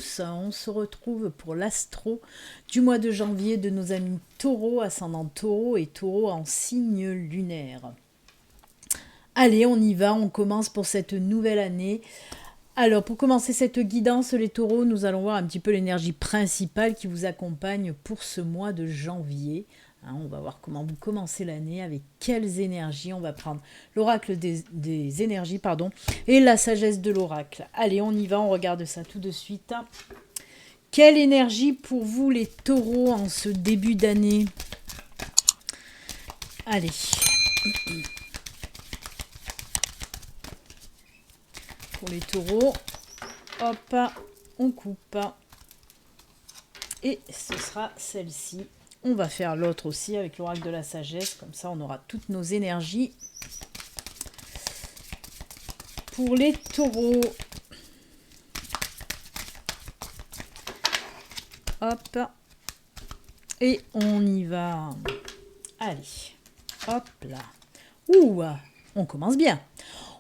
tous, on se retrouve pour l'astro du mois de janvier de nos amis taureaux, ascendant taureau et taureau en signe lunaire. Allez, on y va, on commence pour cette nouvelle année. Alors, pour commencer cette guidance, les taureaux, nous allons voir un petit peu l'énergie principale qui vous accompagne pour ce mois de janvier. On va voir comment vous commencez l'année, avec quelles énergies. On va prendre l'oracle des énergies, et la sagesse de l'oracle. Allez, on y va, on regarde ça tout de suite. Quelle énergie pour vous, les taureaux, en ce début d'année? Allez. Pour les taureaux, hop, on coupe. Et ce sera celle-ci. On va faire l'autre aussi avec l'oracle de la sagesse. Comme ça, on aura toutes nos énergies. Pour les taureaux. Hop. Et on y va. Allez. Hop là. Ouh, on commence bien.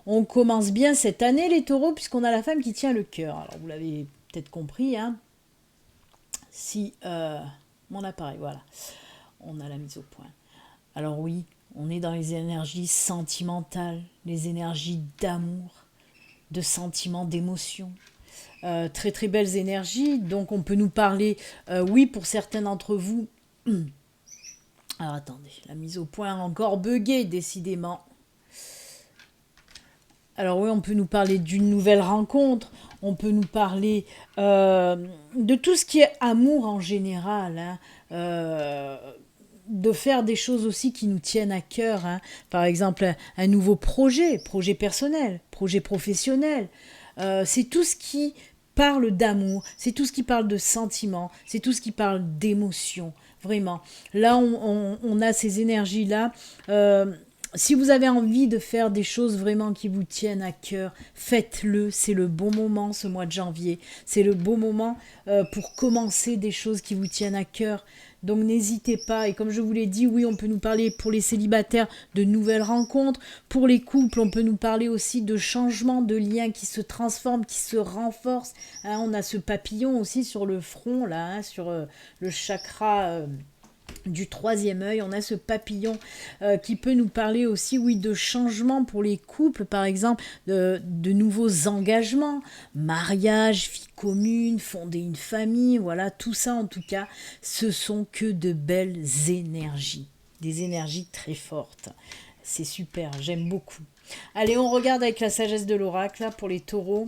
On commence bien cette année, les taureaux, puisqu'on a la femme qui tient le cœur. Alors, vous l'avez peut-être compris, hein. Si... mon appareil, voilà. On a la mise au point. Alors oui, on est dans les énergies sentimentales, les énergies d'amour, de sentiments, d'émotion. Très très belles énergies. Donc on peut nous parler, oui, pour certains d'entre vous. Alors attendez, la mise au point a encore bugué, décidément. Alors oui, on peut nous parler d'une nouvelle rencontre, on peut nous parler de tout ce qui est amour en général, hein, de faire des choses aussi qui nous tiennent à cœur, hein. Par exemple un nouveau projet personnel, projet professionnel, c'est tout ce qui parle d'amour, c'est tout ce qui parle de sentiments, c'est tout ce qui parle d'émotion, vraiment. Là, on a ces énergies-là. Si vous avez envie de faire des choses vraiment qui vous tiennent à cœur, faites-le. C'est le bon moment, ce mois de janvier. C'est le bon moment pour commencer des choses qui vous tiennent à cœur. Donc n'hésitez pas. Et comme je vous l'ai dit, oui, on peut nous parler pour les célibataires de nouvelles rencontres. Pour les couples, on peut nous parler aussi de changements, de liens qui se transforment, qui se renforcent. Hein, on a ce papillon aussi sur le front, là, hein, sur le chakra... du troisième œil, on a ce papillon qui peut nous parler aussi, oui, de changements pour les couples, par exemple, de nouveaux engagements, mariage, vie commune, fonder une famille, voilà, tout ça en tout cas, ce sont que de belles énergies, des énergies très fortes. C'est super, j'aime beaucoup. Allez, on regarde avec la sagesse de l'oracle, là, pour les taureaux.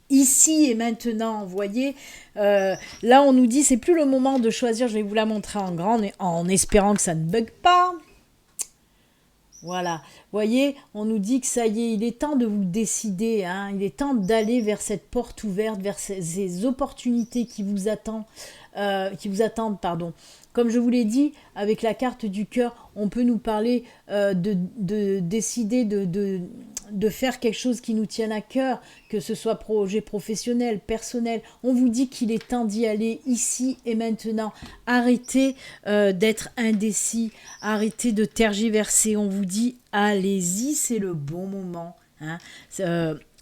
Ici et maintenant, vous voyez, là on nous dit c'est plus le moment de choisir, je vais vous la montrer en grand en espérant que ça ne bug pas. Voilà, vous voyez, on nous dit que ça y est, il est temps de vous décider, hein, il est temps d'aller vers cette porte ouverte, vers ces opportunités qui vous attendent, pardon. Comme je vous l'ai dit, avec la carte du cœur, on peut nous parler de décider de faire quelque chose qui nous tienne à cœur, que ce soit projet professionnel, personnel. On vous dit qu'il est temps d'y aller ici et maintenant. Arrêtez d'être indécis, arrêtez de tergiverser. On vous dit, allez-y, c'est le bon moment. Hein.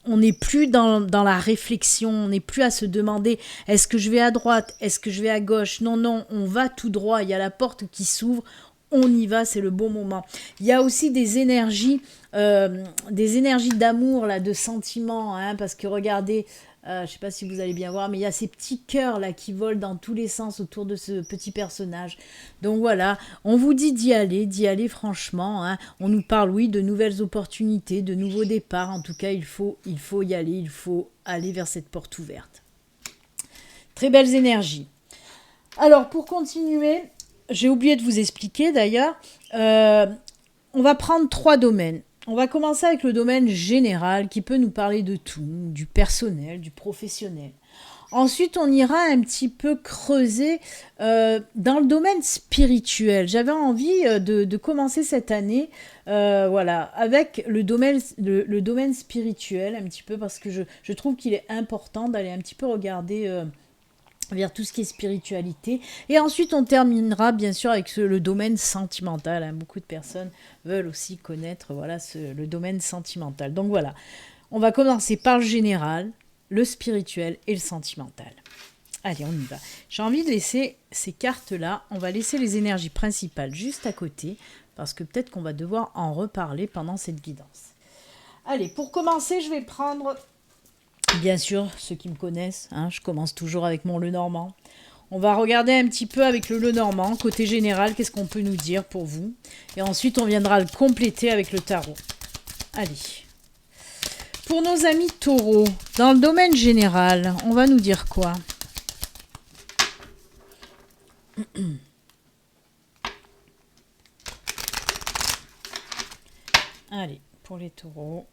On n'est plus dans la réflexion, on n'est plus à se demander est-ce que je vais à droite, est-ce que je vais à gauche. Non, non, on va tout droit, il y a la porte qui s'ouvre, on y va, c'est le bon moment. Il y a aussi des énergies d'amour, là, de sentiments, hein, parce que regardez, je ne sais pas si vous allez bien voir, mais il y a ces petits cœurs là qui volent dans tous les sens autour de ce petit personnage. Donc voilà, on vous dit d'y aller franchement. Hein. On nous parle, oui, de nouvelles opportunités, de nouveaux départs. En tout cas, il faut y aller, il faut aller vers cette porte ouverte. Très belles énergies. Alors, pour continuer, j'ai oublié de vous expliquer d'ailleurs, on va prendre 3 domaines. On va commencer avec le domaine général qui peut nous parler de tout, du personnel, du professionnel. Ensuite, on ira un petit peu creuser dans le domaine spirituel. J'avais envie de commencer cette année voilà, avec le domaine spirituel un petit peu parce que je trouve qu'il est important d'aller un petit peu regarder vers tout ce qui est spiritualité. Et ensuite, on terminera bien sûr avec le domaine sentimental. Hein. Beaucoup de personnes veulent aussi connaître voilà, le domaine sentimental. Donc voilà, on va commencer par le général. le spirituel et le sentimental. Allez, on y va. J'ai envie de laisser ces cartes-là. On va laisser les énergies principales juste à côté, parce que peut-être qu'on va devoir en reparler pendant cette guidance. Allez, pour commencer, je vais prendre, bien sûr, ceux qui me connaissent, hein, je commence toujours avec mon Lenormand. On va regarder un petit peu avec le Lenormand, côté général, qu'est-ce qu'on peut nous dire pour vous. Et ensuite, on viendra le compléter avec le tarot. Allez. Pour nos amis taureaux, dans le domaine général, on va nous dire quoi? Allez, pour les taureaux,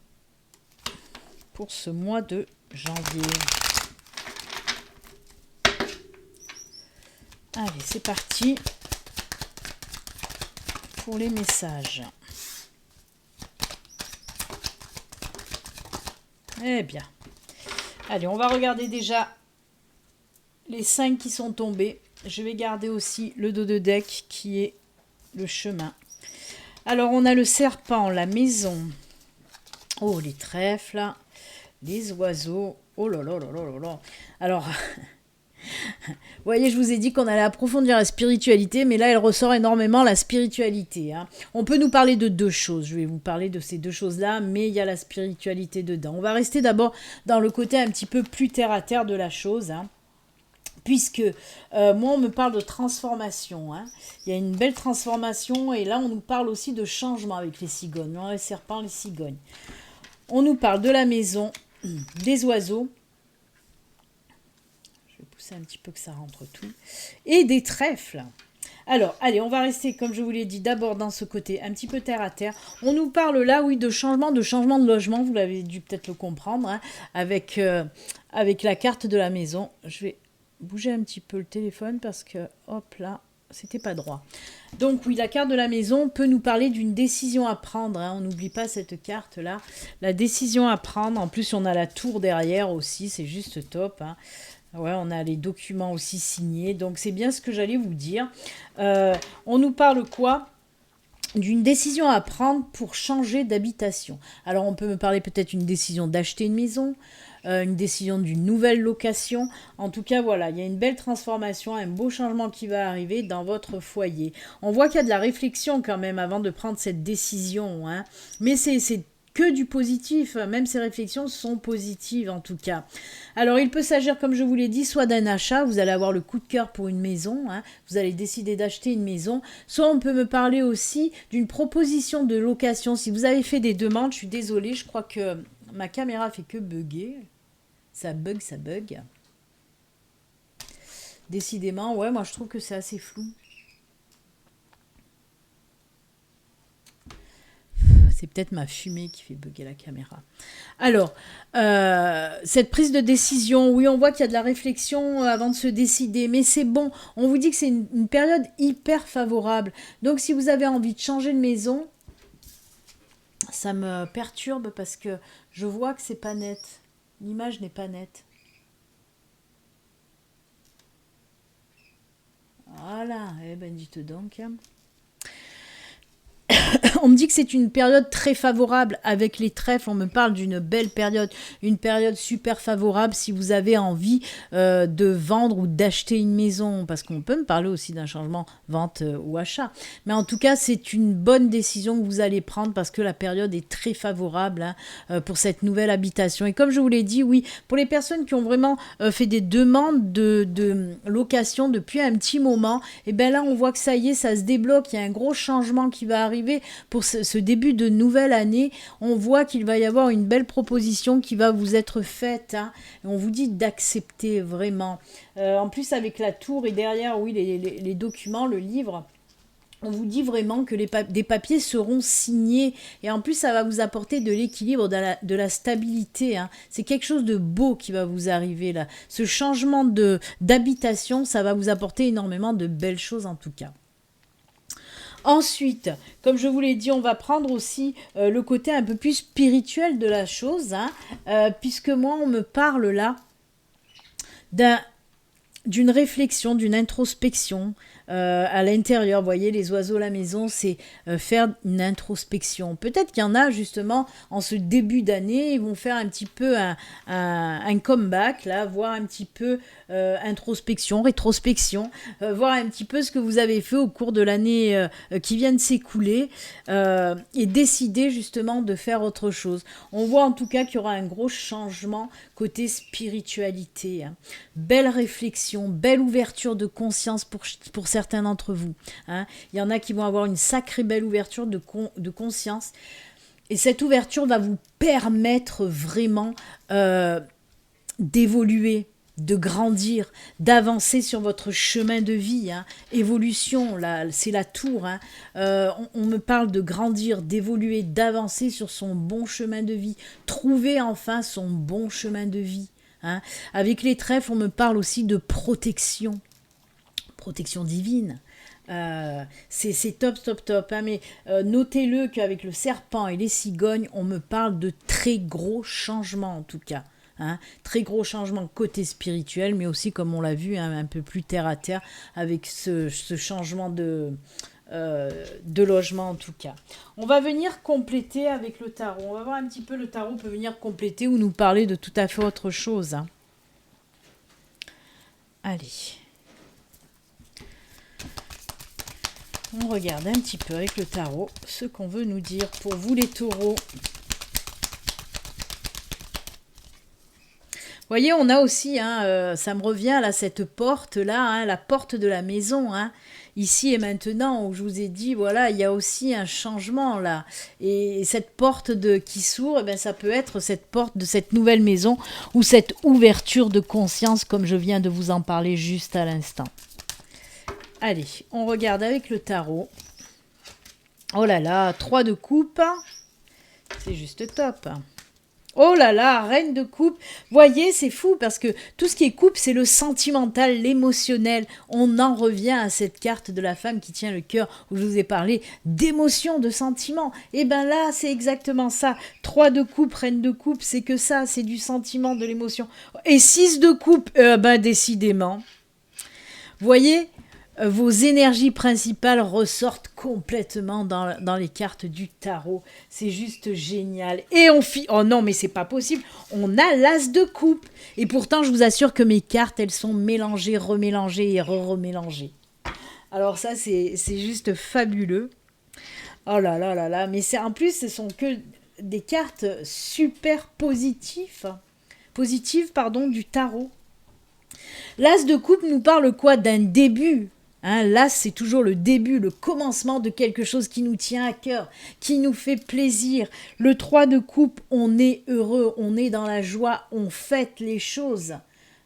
pour ce mois de janvier. Allez, c'est parti pour les messages. Eh bien, allez, on va regarder déjà les 5 qui sont tombés. Je vais garder aussi le dos de deck qui est le chemin. Alors, on a le serpent, la maison. Oh, les trèfles, les oiseaux. Oh là là là là là là. Alors, vous voyez, je vous ai dit qu'on allait approfondir la spiritualité, mais là, elle ressort énormément la spiritualité. Hein. On peut nous parler de 2 choses. Je vais vous parler de ces 2 choses-là, mais il y a la spiritualité dedans. On va rester d'abord dans le côté un petit peu plus terre-à-terre de la chose, hein. Puisque moi, on me parle de transformation. Hein. Il y a une belle transformation, et là, on nous parle aussi de changement avec les cigognes. Non, les serpents, les cigognes. On nous parle de la maison, des oiseaux. Je vais pousser un petit peu que ça rentre tout. Et des trèfles. Alors, allez, on va rester, comme je vous l'ai dit, d'abord dans ce côté un petit peu terre à terre. On nous parle là, oui, de changement de logement. Vous l'avez dû peut-être le comprendre, hein, avec la carte de la maison. Je vais bouger un petit peu le téléphone parce que, hop là, c'était pas droit. Donc oui, la carte de la maison peut nous parler d'une décision à prendre. Hein. On n'oublie pas cette carte-là. La décision à prendre. En plus, on a la tour derrière aussi. C'est juste top. Hein. Ouais, on a les documents aussi signés. Donc c'est bien ce que j'allais vous dire. On nous parle quoi ? D'une décision à prendre pour changer d'habitation. Alors on peut me parler peut-être d'une décision d'acheter une maison, une décision d'une nouvelle location. En tout cas, voilà, il y a une belle transformation, un beau changement qui va arriver dans votre foyer. On voit qu'il y a de la réflexion quand même avant de prendre cette décision. Hein. Mais c'est que du positif, même ces réflexions sont positives en tout cas. Alors il peut s'agir, comme je vous l'ai dit, soit d'un achat, vous allez avoir le coup de cœur pour une maison, hein, vous allez décider d'acheter une maison, soit on peut me parler aussi d'une proposition de location. Si vous avez fait des demandes, je suis désolée, je crois que ma caméra fait que bugger, ça bug. Décidément, ouais, moi je trouve que c'est assez flou. C'est peut-être ma fumée qui fait bugger la caméra. Alors, cette prise de décision, oui, on voit qu'il y a de la réflexion avant de se décider, mais c'est bon. On vous dit que c'est une période hyper favorable. Donc, si vous avez envie de changer de maison, ça me perturbe parce que je vois que c'est pas net. L'image n'est pas nette. Voilà, eh ben dites donc. On me dit que c'est une période très favorable avec les trèfles. On me parle d'une belle période, une période super favorable si vous avez envie de vendre ou d'acheter une maison. Parce qu'on peut me parler aussi d'un changement vente ou achat. Mais en tout cas, c'est une bonne décision que vous allez prendre parce que la période est très favorable pour cette nouvelle habitation. Et comme je vous l'ai dit, oui, pour les personnes qui ont vraiment fait des demandes de location depuis un petit moment, et bien là, on voit que ça y est, ça se débloque. Il y a un gros changement qui va arriver. Pour ce début de nouvelle année, on voit qu'il va y avoir une belle proposition qui va vous être faite. Hein, et on vous dit d'accepter vraiment. En plus, avec la tour et derrière, oui, les documents, le livre, on vous dit vraiment que des papiers seront signés. Et en plus, ça va vous apporter de l'équilibre, de la stabilité. Hein. C'est quelque chose de beau qui va vous arriver là. Ce changement d'habitation, ça va vous apporter énormément de belles choses en tout cas. Ensuite, comme je vous l'ai dit, on va prendre aussi le côté un peu plus spirituel de la chose, hein, puisque moi, on me parle là d'une réflexion, d'une introspection, à l'intérieur. Vous voyez, les oiseaux à la maison, c'est faire une introspection. Peut-être qu'il y en a justement en ce début d'année, ils vont faire un petit peu un comeback, là, voir un petit peu introspection, rétrospection, voir un petit peu ce que vous avez fait au cours de l'année qui vient de s'écouler et décider justement de faire autre chose. On voit en tout cas qu'il y aura un gros changement côté spiritualité. Hein. Belle réflexion, belle ouverture de conscience pour certains d'entre vous. Hein. Il y en a qui vont avoir une sacrée belle ouverture de conscience. Et cette ouverture va vous permettre vraiment d'évoluer, de grandir, d'avancer sur votre chemin de vie. Hein. Évolution, là, c'est la tour. Hein. On me parle de grandir, d'évoluer, d'avancer sur son bon chemin de vie. Trouver enfin son bon chemin de vie. Hein. Avec les trèfles, on me parle aussi de protection. Protection divine. C'est top, top, top. Hein, mais notez-le qu'avec le serpent et les cigognes, on me parle de très gros changements en tout cas. Hein, très gros changement côté spirituel, mais aussi, comme on l'a vu, hein, un peu plus terre à terre avec ce changement de logement en tout cas. On va venir compléter avec le tarot. On va voir un petit peu, le tarot peut venir compléter ou nous parler de tout à fait autre chose. Hein. Allez. On regarde un petit peu avec le tarot ce qu'on veut nous dire pour vous les taureaux. Vous voyez, on a aussi, hein, ça me revient là, cette porte-là, hein, la porte de la maison, hein, ici et maintenant, où je vous ai dit, voilà, il y a aussi un changement là. Et cette porte qui s'ouvre, eh bien, ça peut être cette porte de cette nouvelle maison ou cette ouverture de conscience, comme je viens de vous en parler juste à l'instant. Allez, on regarde avec le tarot. Oh là là, 3 de coupe. C'est juste top. Oh là là, reine de coupe. Voyez, c'est fou parce que tout ce qui est coupe, c'est le sentimental, l'émotionnel. On en revient à cette carte de la femme qui tient le cœur où je vous ai parlé d'émotion, de sentiment. Et bien là, c'est exactement ça. 3 de coupe, reine de coupe, c'est que ça, c'est du sentiment, de l'émotion. Et 6 de coupe, décidément. Voyez, vos énergies principales ressortent complètement dans les cartes du tarot. C'est juste génial. Et oh non, mais c'est pas possible. On a l'as de coupe. Et pourtant, je vous assure que mes cartes, elles sont mélangées, remélangées et remélangées. Alors ça, c'est juste fabuleux. Oh là là là là. Mais en plus, ce sont que des cartes super positives du tarot. L'as de coupe nous parle quoi? D'un début. Hein, l'as, c'est toujours le début, le commencement de quelque chose qui nous tient à cœur, qui nous fait plaisir. Le 3 de coupe, on est heureux, on est dans la joie, on fête les choses.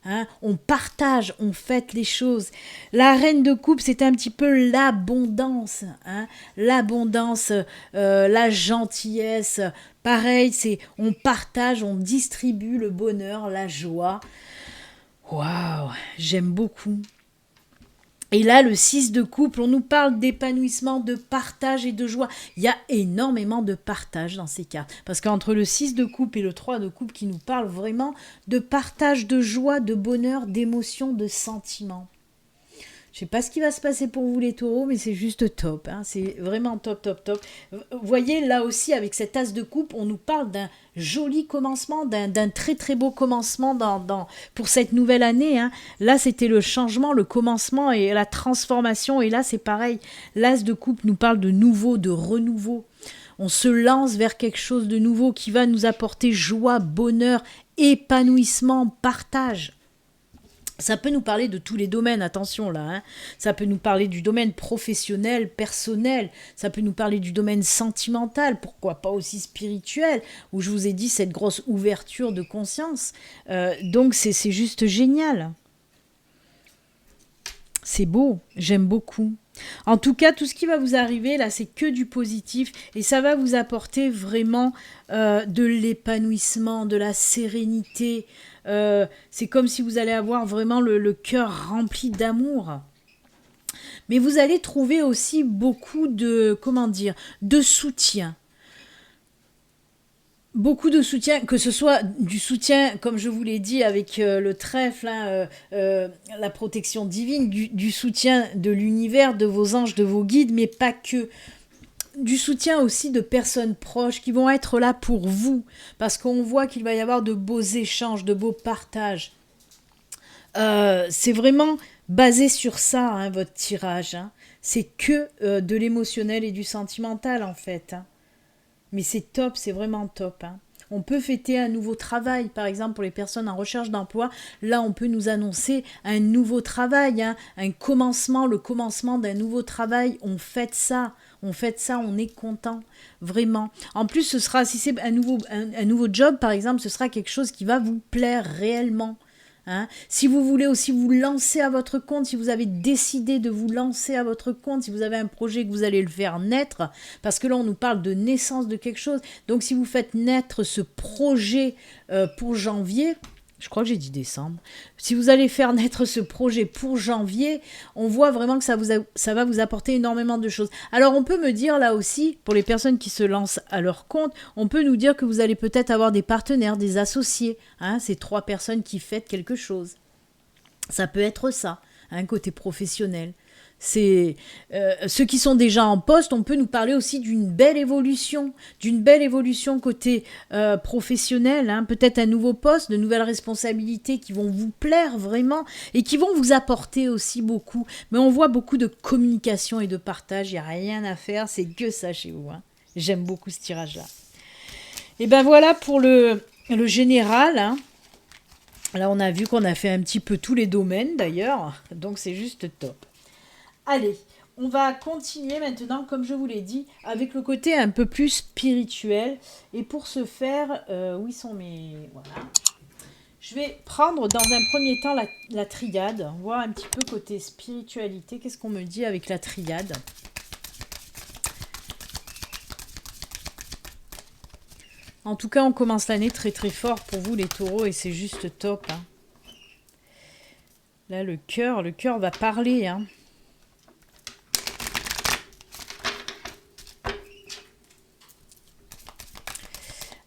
Hein, on partage, on fête les choses. La reine de coupe, c'est un petit peu l'abondance. Hein, l'abondance, la gentillesse. Pareil, on partage, on distribue le bonheur, la joie. Waouh, j'aime beaucoup. Et là, le 6 de coupe, on nous parle d'épanouissement, de partage et de joie. Il y a énormément de partage dans ces cartes. Parce qu'entre le 6 de coupe et le 3 de coupe qui nous parlent vraiment de partage, de joie, de bonheur, d'émotion, de sentiments. Je ne sais pas ce qui va se passer pour vous les taureaux, mais c'est juste top. Hein. C'est vraiment top, top, top. Vous voyez, là aussi, avec cet as de coupe, on nous parle d'un joli commencement, d'un très, très beau commencement pour cette nouvelle année. Hein. Là, c'était le changement, le commencement et la transformation. Et là, c'est pareil. L'as de coupe nous parle de nouveau, de renouveau. On se lance vers quelque chose de nouveau qui va nous apporter joie, bonheur, épanouissement, partage. Ça peut nous parler de tous les domaines, attention là. Hein. Ça peut nous parler du domaine professionnel, personnel. Ça peut nous parler du domaine sentimental, pourquoi pas aussi spirituel, où je vous ai dit cette grosse ouverture de conscience. Donc c'est juste génial. C'est beau, j'aime beaucoup. En tout cas, tout ce qui va vous arriver, là, c'est que du positif et ça va vous apporter vraiment de l'épanouissement, de la sérénité. C'est comme si vous allez avoir vraiment le cœur rempli d'amour. Mais vous allez trouver aussi beaucoup de, de soutien. beaucoup de soutien, que ce soit du soutien, comme je vous l'ai dit, avec le trèfle, hein, la protection divine, du soutien de l'univers, de vos anges, de vos guides, mais pas que. Du soutien aussi de personnes proches qui vont être là pour vous, parce qu'on voit qu'il va y avoir de beaux échanges, de beaux partages. C'est vraiment basé sur ça, hein, votre tirage. Hein. C'est que de l'émotionnel et du sentimental, en fait. Hein. Mais c'est top, c'est vraiment top. Hein. On peut fêter un nouveau travail, par exemple pour les personnes en recherche d'emploi. Là, on peut nous annoncer un nouveau travail, hein, un commencement, le commencement d'un nouveau travail. On fête ça, on est content, vraiment. En plus, ce sera, si c'est un nouveau job, par exemple, ce sera quelque chose qui va vous plaire réellement. Hein. Si vous voulez aussi vous lancer à votre compte, si vous avez décidé de vous lancer à votre compte, si vous avez un projet que vous allez le faire naître, parce que là on nous parle de naissance de quelque chose, donc si vous faites naître ce projet pour janvier, je crois que j'ai dit décembre, si vous allez faire naître ce projet pour janvier, on voit vraiment que ça va vous apporter énormément de choses. Alors on peut me dire là aussi, pour les personnes qui se lancent à leur compte, on peut nous dire que vous allez peut-être avoir des partenaires, des associés, hein, ces 3 personnes qui fêtent quelque chose. Ça peut être ça, hein, côté professionnel. C'est ceux qui sont déjà en poste, on peut nous parler aussi d'une belle évolution côté professionnel, hein, peut-être un nouveau poste, de nouvelles responsabilités qui vont vous plaire vraiment et qui vont vous apporter aussi beaucoup. Mais on voit beaucoup de communication et de partage, il n'y a rien à faire, c'est que ça chez vous. Hein. J'aime beaucoup ce tirage-là. Et ben voilà pour le général. Hein. Là, on a vu qu'on a fait un petit peu tous les domaines d'ailleurs, donc c'est juste top. Allez, on va continuer maintenant, comme je vous l'ai dit, avec le côté un peu plus spirituel. Et pour ce faire, où ils sont mes... Voilà. Je vais prendre dans un premier temps la triade, voir un petit peu côté spiritualité. Qu'est-ce qu'on me dit avec la triade ? En tout cas, on commence l'année très très fort pour vous les taureaux et c'est juste top. Hein. Là, le cœur va parler. Hein.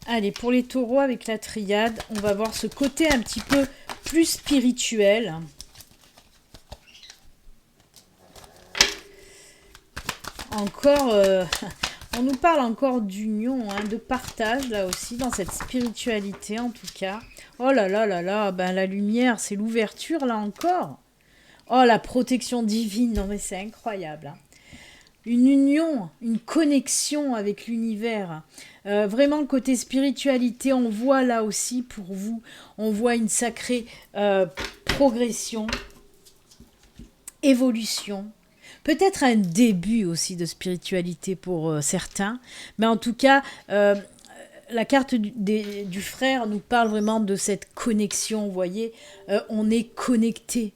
Allez, pour les taureaux avec la triade, on va voir ce côté un petit peu plus spirituel. Encore, on nous parle encore d'union, hein, de partage là aussi, dans cette spiritualité en tout cas. Oh là là là là, ben la lumière, c'est l'ouverture là encore. Oh, la protection divine, non mais c'est incroyable. Hein. Une union, une connexion avec l'univers. Vraiment, le côté spiritualité, on voit là aussi pour vous, on voit une sacrée progression, évolution. Peut-être un début aussi de spiritualité pour certains, mais en tout cas, la carte du frère nous parle vraiment de cette connexion, vous voyez, on est connecté.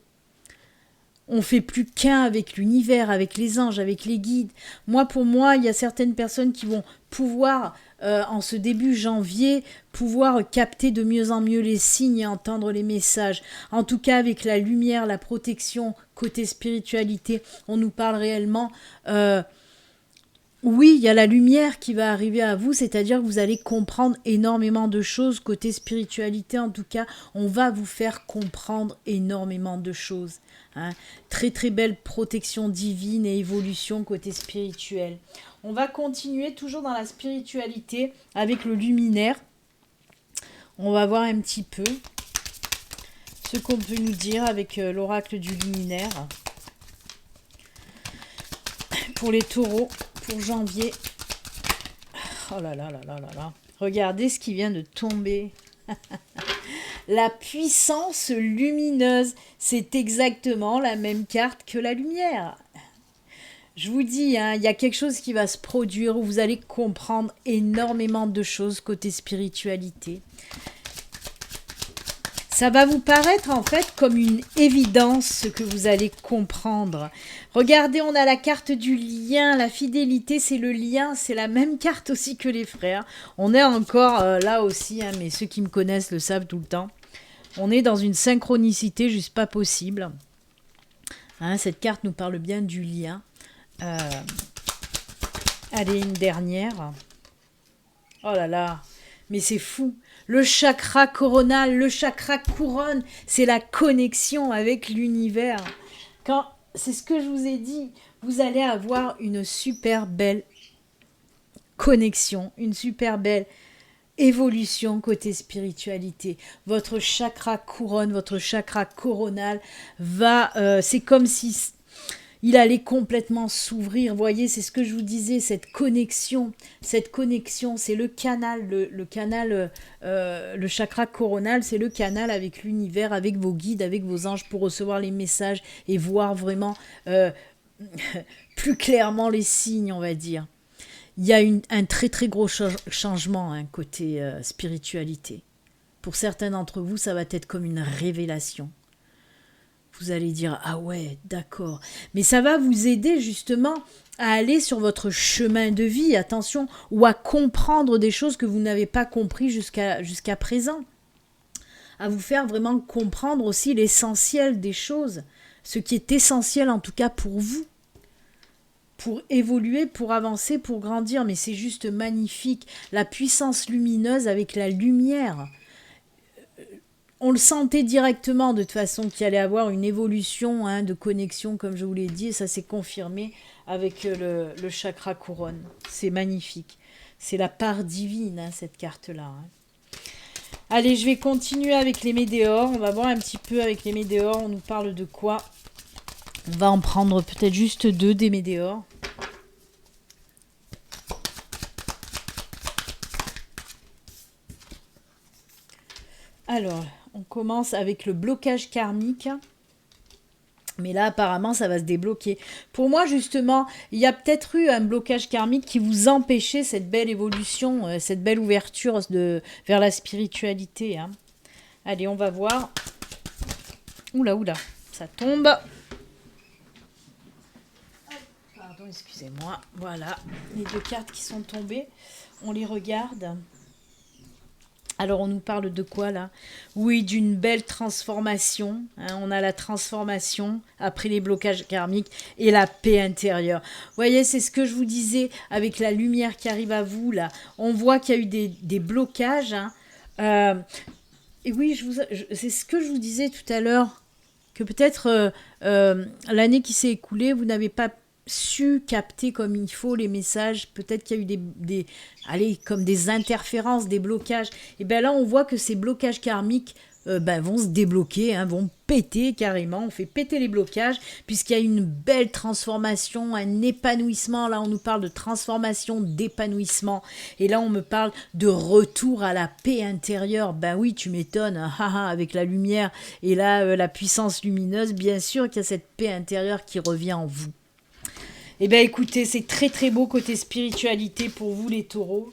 On fait plus qu'un avec l'univers, avec les anges, avec les guides. Pour moi, il y a certaines personnes qui vont pouvoir, en ce début janvier, pouvoir capter de mieux en mieux les signes et entendre les messages. En tout cas, avec la lumière, la protection, côté spiritualité, on nous parle réellement... oui, il y a la lumière qui va arriver à vous, c'est-à-dire que vous allez comprendre énormément de choses. Côté spiritualité, en tout cas, on va vous faire comprendre énormément de choses. Hein. Très très belle protection divine et évolution côté spirituel. On va continuer toujours dans la spiritualité avec le luminaire. On va voir un petit peu ce qu'on peut nous dire avec l'oracle du luminaire. Pour les taureaux, pour janvier. Oh là là là là là là. Regardez ce qui vient de tomber. La puissance lumineuse, c'est exactement la même carte que la lumière. Je vous dis, hein, il y a quelque chose qui va se produire où vous allez comprendre énormément de choses côté spiritualité. Ça va vous paraître en fait comme une évidence ce que vous allez comprendre. Regardez, on a la carte du lien, la fidélité, c'est le lien, c'est la même carte aussi que les frères. On est encore là aussi, hein, mais ceux qui me connaissent le savent tout le temps. On est dans une synchronicité juste pas possible. Hein, cette carte nous parle bien du lien. Allez, une dernière. Oh là là. Mais c'est fou. Le chakra coronal, le chakra couronne, c'est la connexion avec l'univers. C'est ce que je vous ai dit, vous allez avoir une super belle connexion, une super belle évolution côté spiritualité. Votre chakra couronne, votre chakra coronal c'est comme si il allait complètement s'ouvrir. Vous voyez, c'est ce que je vous disais, cette connexion, c'est le canal, le chakra coronal, c'est le canal avec l'univers, avec vos guides, avec vos anges pour recevoir les messages et voir vraiment plus clairement les signes, on va dire. Il y a un très très gros changement côté spiritualité. Pour certains d'entre vous, ça va être comme une révélation. Vous allez dire, ah ouais, d'accord. Mais ça va vous aider justement à aller sur votre chemin de vie, attention, ou à comprendre des choses que vous n'avez pas compris jusqu'à présent. À vous faire vraiment comprendre aussi l'essentiel des choses, ce qui est essentiel en tout cas pour vous. Pour évoluer, pour avancer, pour grandir. Mais c'est juste magnifique. La puissance lumineuse avec la lumière. On le sentait directement de toute façon qu'il allait avoir une évolution de connexion, comme je vous l'ai dit. Et ça s'est confirmé avec le chakra couronne. C'est magnifique. C'est la part divine, cette carte-là. Allez, je vais continuer avec les météores. On va voir un petit peu avec les météores. On nous parle de quoi? On va en prendre peut-être juste 2 des météores. Alors, on commence avec le blocage karmique. Mais là, apparemment, ça va se débloquer. Pour moi, justement, il y a peut-être eu un blocage karmique qui vous empêchait cette belle évolution, cette belle ouverture vers la spiritualité. Allez, on va voir. Oula, ça tombe. Pardon, excusez-moi. Voilà, les 2 cartes qui sont tombées. On les regarde. Alors, on nous parle de quoi, là? Oui, d'une belle transformation. On a la transformation après les blocages karmiques et la paix intérieure. Vous voyez, c'est ce que je vous disais avec la lumière qui arrive à vous, là. On voit qu'il y a eu des blocages. Et oui, c'est ce que je vous disais tout à l'heure, que peut-être l'année qui s'est écoulée, vous n'avez pas su capter comme il faut les messages. Peut-être qu'il y a eu comme des interférences, des blocages. Et bien là, on voit que ces blocages karmiques vont se débloquer, vont péter carrément. On fait péter les blocages puisqu'il y a une belle transformation, un épanouissement. Là, on nous parle de transformation, d'épanouissement. Et là, on me parle de retour à la paix intérieure. Ben oui, tu m'étonnes, avec la lumière et là, la puissance lumineuse. Bien sûr qu'il y a cette paix intérieure qui revient en vous. Eh bien écoutez, c'est très très beau côté spiritualité pour vous les taureaux.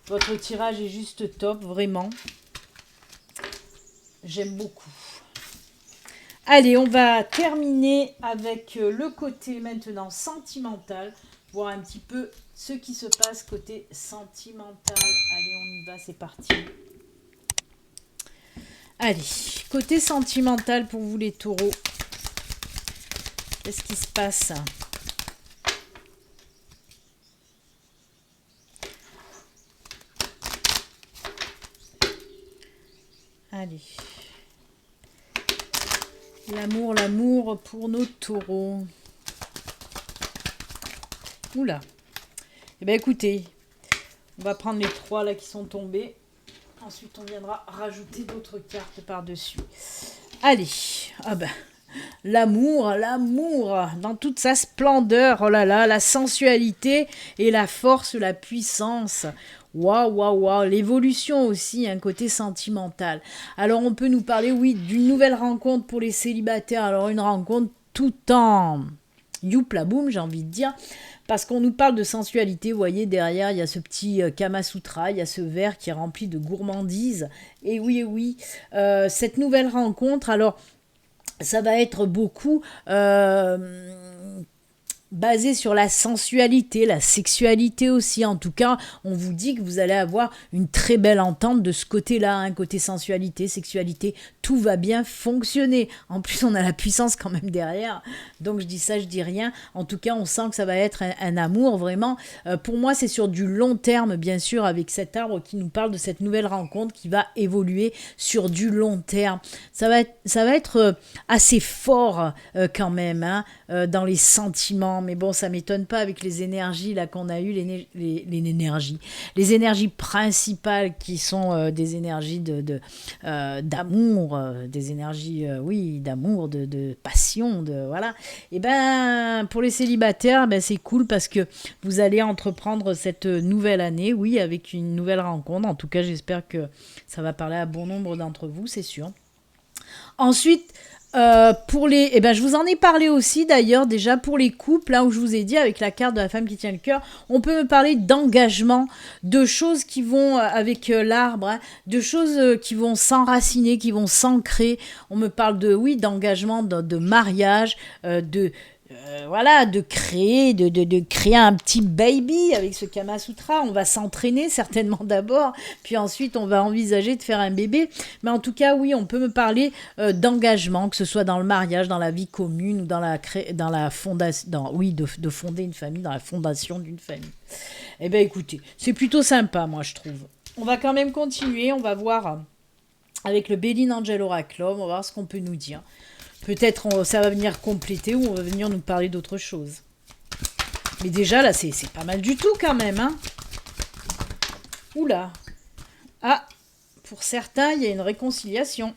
Votre tirage est juste top, vraiment. J'aime beaucoup. Allez, on va terminer avec le côté maintenant sentimental. Voir un petit peu ce qui se passe côté sentimental. Allez, on y va, c'est parti. Allez, côté sentimental pour vous les taureaux. Qu'est-ce qui se passe ? Allez. L'amour pour nos taureaux. Oula. Eh bien écoutez, on va prendre les 3 là qui sont tombés. Ensuite, on viendra rajouter d'autres cartes par-dessus. Allez. Ah ben, l'amour dans toute sa splendeur. Oh là là, la sensualité et la force, la puissance. Waouh, l'évolution aussi, un côté sentimental. Alors on peut nous parler, oui, d'une nouvelle rencontre pour les célibataires. Alors une rencontre tout en youpla boum, j'ai envie de dire, parce qu'on nous parle de sensualité. Vous voyez, derrière, il y a ce petit Kama Sutra, il y a ce verre qui est rempli de gourmandise. Et oui, cette nouvelle rencontre, alors ça va être beaucoup basé sur la sensualité, la sexualité aussi. En tout cas, on vous dit que vous allez avoir une très belle entente de ce côté-là, hein, côté sensualité, sexualité, tout va bien fonctionner. En plus, on a la puissance quand même derrière. Donc, je dis ça, je dis rien. En tout cas, on sent que ça va être un amour vraiment. Pour moi, c'est sur du long terme, bien sûr, avec cet arbre qui nous parle de cette nouvelle rencontre qui va évoluer sur du long terme. Ça va être assez fort quand même, hein, dans les sentiments. Mais bon, ça m'étonne pas avec les énergies là qu'on a eues, les énergies principales qui sont des énergies d'amour, des énergies, oui, d'amour, de passion, voilà. Et ben, pour les célibataires, ben, c'est cool parce que vous allez entreprendre cette nouvelle année, oui, avec une nouvelle rencontre. En tout cas, j'espère que ça va parler à bon nombre d'entre vous, c'est sûr. Ensuite, je vous en ai parlé aussi d'ailleurs déjà pour les couples, là où je vous ai dit avec la carte de la femme qui tient le cœur, on peut me parler d'engagement, de choses qui vont avec l'arbre, hein, de choses qui vont s'enraciner, qui vont s'ancrer. On me parle d'engagement, de mariage, de créer un petit baby avec ce Kama Sutra. On va s'entraîner certainement d'abord, puis ensuite on va envisager de faire un bébé. Mais en tout cas, oui, on peut me parler d'engagement, que ce soit dans le mariage, dans la vie commune ou dans la fondation, de fonder une famille, dans la fondation d'une famille. Eh bien, écoutez, c'est plutôt sympa, moi, je trouve. On va quand même continuer, on va voir avec le Béline Angel Oraclum, on va voir ce qu'on peut nous dire. Peut-être ça va venir compléter ou on va venir nous parler d'autre chose. Mais déjà, là, c'est pas mal du tout quand même, hein. Oula. Ah, pour certains, il y a une réconciliation.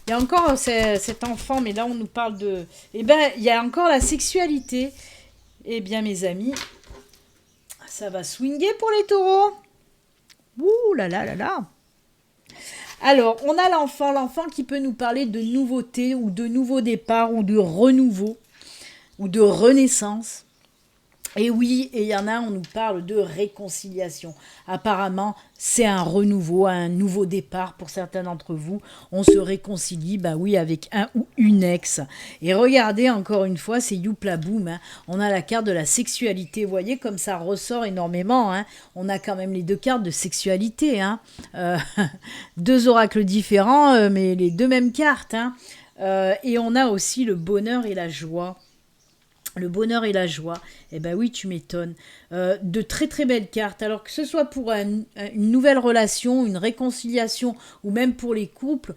Il y a encore cet enfant, mais là, on nous parle de... Eh bien, il y a encore la sexualité. Eh bien, mes amis, ça va swinguer pour les taureaux. Ouh là là là là. Alors, on a l'enfant qui peut nous parler de nouveauté ou de nouveau départ ou de renouveau ou de renaissance. Et oui, et il y en a, on nous parle de réconciliation. Apparemment, c'est un renouveau, un nouveau départ pour certains d'entre vous. On se réconcilie, avec un ou une ex. Et regardez, encore une fois, c'est Youpla Boum. Hein. On a la carte de la sexualité. Vous voyez comme ça ressort énormément. Hein. On a quand même les deux cartes de sexualité. Hein. Deux oracles différents, mais les deux mêmes cartes. Hein. Et on a aussi le bonheur et la joie. Le bonheur et la joie, eh ben oui, tu m'étonnes. De très très belles cartes. Alors que ce soit pour une nouvelle relation, une réconciliation ou même pour les couples,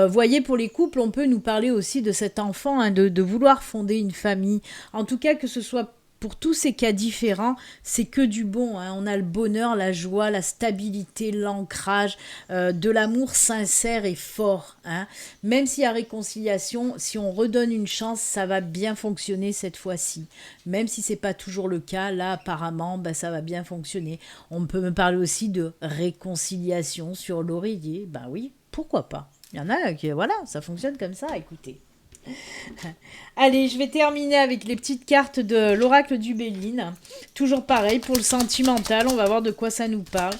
voyez, pour les couples, on peut nous parler aussi de cet enfant, hein, de vouloir fonder une famille. En tout cas, que ce soit pour tous ces cas différents, c'est que du bon. Hein. On a le bonheur, la joie, la stabilité, l'ancrage, de l'amour sincère et fort. Hein. Même s'il y a réconciliation, si on redonne une chance, ça va bien fonctionner cette fois-ci. Même si c'est pas toujours le cas, là apparemment, ça va bien fonctionner. On peut me parler aussi de réconciliation sur l'oreiller. Oui, pourquoi pas. Il y en a qui, voilà, ça fonctionne comme ça, écoutez. Allez, je vais terminer avec les petites cartes de l'oracle du Béline. Toujours pareil, pour le sentimental, on va voir de quoi ça nous parle.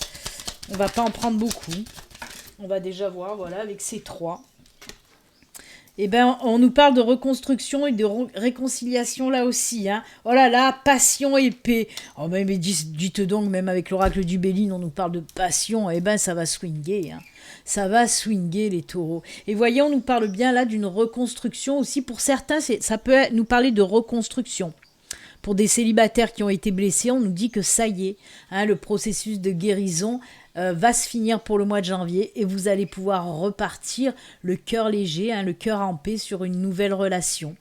On va pas en prendre beaucoup. On va déjà voir, voilà, avec ces trois. Eh bien, on nous parle de reconstruction et de réconciliation là aussi. Hein. Oh là là, passion et paix. Oh mais dites donc, même avec l'oracle du Béline, on nous parle de passion. Eh bien, ça va swinguer. Hein. Ça va swinguer les taureaux. Et voyez, on nous parle bien là d'une reconstruction aussi. Pour certains, ça peut nous parler de reconstruction. Pour des célibataires qui ont été blessés, on nous dit que ça y est, hein, le processus de guérison va se finir pour le mois de janvier et vous allez pouvoir repartir le cœur léger, hein, le cœur en paix sur une nouvelle relation.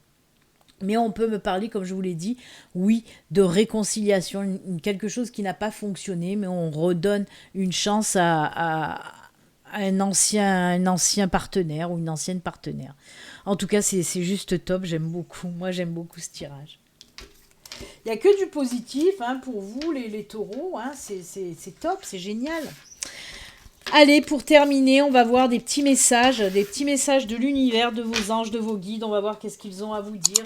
Mais on peut me parler, comme je vous l'ai dit, oui, de réconciliation, quelque chose qui n'a pas fonctionné, mais on redonne une chance à un ancien partenaire ou une ancienne partenaire. En tout cas, c'est juste top, j'aime beaucoup. Moi, j'aime beaucoup ce tirage. Il n'y a que du positif, hein, pour vous, les taureaux. Hein, c'est top, c'est génial. Allez, pour terminer, on va voir des petits messages de l'univers, de vos anges, de vos guides. On va voir qu'est-ce qu'ils ont à vous dire.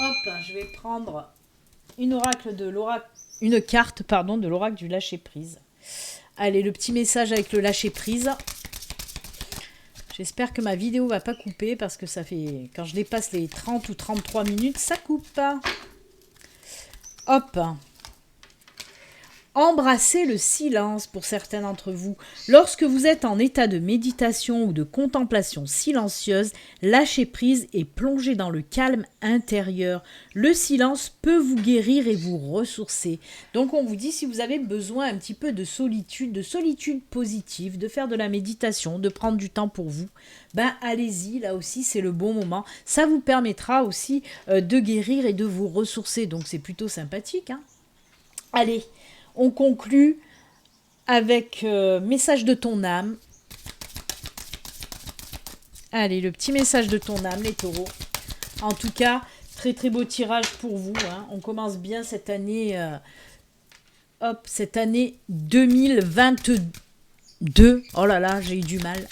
Hop, je vais prendre une carte de l'oracle du lâcher-prise. Allez, le petit message avec le lâcher-prise. J'espère que ma vidéo va pas couper parce que ça fait... Quand je dépasse les 30 ou 33 minutes, ça coupe. Hop. Embrassez le silence pour certains d'entre vous. Lorsque vous êtes en état de méditation ou de contemplation silencieuse, lâchez prise et plongez dans le calme intérieur. Le silence peut vous guérir et vous ressourcer. Donc on vous dit, si vous avez besoin un petit peu de solitude positive, de faire de la méditation, de prendre du temps pour vous, ben allez-y, là aussi c'est le bon moment. Ça vous permettra aussi de guérir et de vous ressourcer. Donc c'est plutôt sympathique, hein. Allez, on conclut avec message de ton âme. Allez, le petit message de ton âme, les taureaux. En tout cas, très très beau tirage pour vous, hein. On commence bien cette année, cette année 2022. Oh là là, j'ai eu du mal.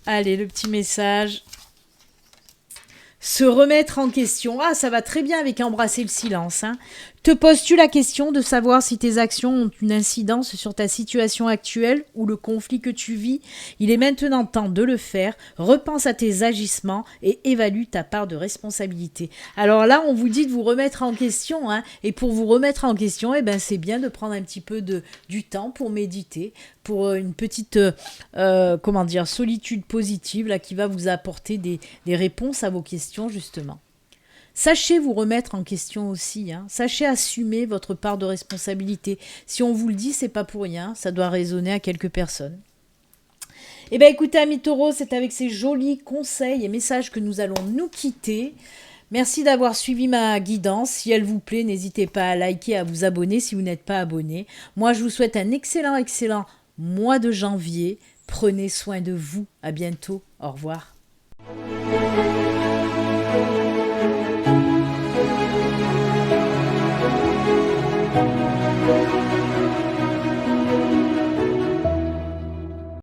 Allez, le petit message. Se remettre en question. Ah, ça va très bien avec embrasser le silence, hein. Te poses-tu la question de savoir si tes actions ont une incidence sur ta situation actuelle ou le conflit que tu vis? Il est maintenant temps de le faire. Repense à tes agissements et évalue ta part de responsabilité. Alors là, on vous dit de vous remettre en question, hein. Et pour vous remettre en question, eh ben, c'est bien de prendre un petit peu du temps pour méditer, pour une petite solitude positive là, qui va vous apporter des réponses à vos questions, justement. Sachez vous remettre en question aussi, hein. Sachez assumer votre part de responsabilité. Si on vous le dit, c'est pas pour rien, ça doit résonner à quelques personnes. Eh bien écoutez, amis taureaux, c'est avec ces jolis conseils et messages que nous allons nous quitter. Merci d'avoir suivi ma guidance. Si elle vous plaît, n'hésitez pas à liker, à vous abonner si vous n'êtes pas abonné. Moi, je vous souhaite un excellent mois de janvier. Prenez soin de vous. À bientôt. Au revoir.